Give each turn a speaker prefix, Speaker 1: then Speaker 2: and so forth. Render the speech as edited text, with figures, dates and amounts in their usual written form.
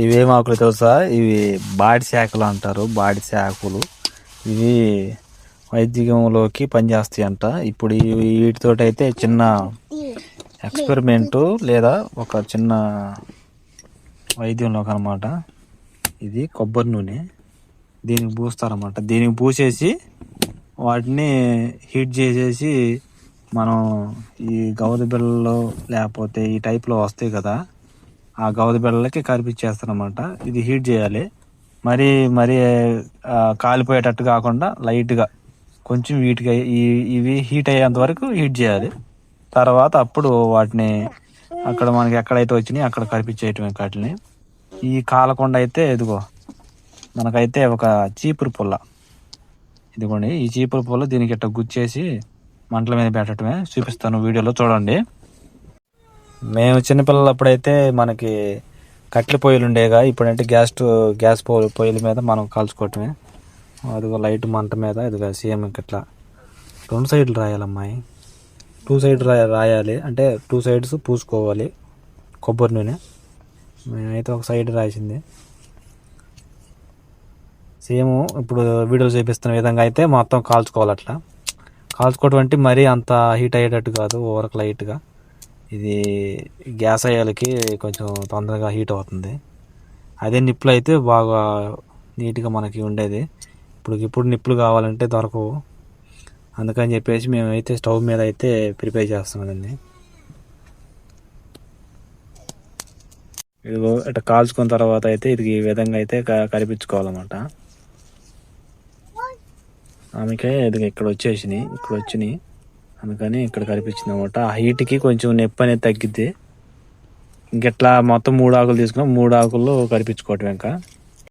Speaker 1: ఇవేం ఆకులు తెలుసా? ఇవి బాడి శాఖలు అంటారు. బాడి శాఖలు ఇవి వైద్యంలోకి పనిచేస్తాయి అంట. ఇప్పుడు వీటితోటి అయితే చిన్న ఎక్స్పెరిమెంటు లేదా ఒక చిన్న వైద్యంలోకి అనమాట. ఇది కొబ్బరి నూనె దీనికి పూస్తారన్నమాట. దీనికి పూసేసి వాటిని హీట్ చేసేసి మనం ఈ గవద బిళ్ళలు లేకపోతే ఈ టైప్లో వస్తాయి కదా, ఆ గవద బిళ్ళలకి కరిపించేస్తారన్నమాట. ఇది హీట్ చేయాలి. మరీ మరీ కాలిపోయేటట్టు కాకుండా లైట్గా కొంచెం వీటికి ఇవి హీట్ అయ్యేంత వరకు హీట్ చేయాలి. తర్వాత అప్పుడు వాటిని అక్కడ మనకి ఎక్కడైతే వచ్చినాయి అక్కడ కరిపించేయటమే వాటిని. ఈ కాలకుండా అయితే ఇదిగో మనకైతే ఒక చీపురు పుల్ల, ఇదిగోండి ఈ చీపురు పుల్ల దీనికి ఇట్లా గుచ్చేసి మంటల మీద పెట్టడమే. చూపిస్తాను వీడియోలో చూడండి. మేము చిన్నపిల్లలప్పుడైతే మనకి కట్టెల పొయ్యిలు ఉండేగా, ఇప్పుడంటే గ్యాస్ పొయ్యిల మీద మనం కాల్చుకోవటమే. అదిగో లైట్ మంట మీద ఇదిగో సేమ్ ఇట్లా 2 సైడ్లు రాయాలమ్మాయి. 2 సైడ్ రాయాలి అంటే 2 సైడ్స్ పూసుకోవాలి కొబ్బరి నూనె. మేమైతే ఒక సైడ్ రాసింది. సేమ్ ఇప్పుడు వీడియోలో చూపిస్తున్న విధంగా అయితే మొత్తం కాల్చుకోవాలి. అట్లా కాల్చుకోవడం అంటే మరీ అంత హీట్ అయ్యేటట్టు కాదు, ఓవరకు లైట్గా. ఇది గ్యాస్ అయ్యాలకి కొంచెం తొందరగా హీట్ అవుతుంది. అదే నిప్పులు అయితే బాగా నీట్గా మనకి ఉండేది. ఇప్పుడు నిప్పులు కావాలంటే దొరకవు. అందుకని చెప్పేసి మేమైతే స్టవ్ మీద అయితే ప్రిపేర్ చేస్తున్నామండి. ఇదిగో ఇట్లా కాల్చుకున్న తర్వాత అయితే ఇది ఈ విధంగా అయితే కరిపించుకోవాలన్నమాట. ఆమెకే ఇది ఇక్కడ వచ్చినాయి అందుకని ఇక్కడ కనిపించింది అనమాట. ఆ హీట్కి కొంచెం నొప్పి అనేది తగ్గిద్ది. ఇంకెట్లా మొత్తం 3 ఆకులు తీసుకున్నాం, 3 ఆకుల్లో కరిపించుకోవటం ఇంకా.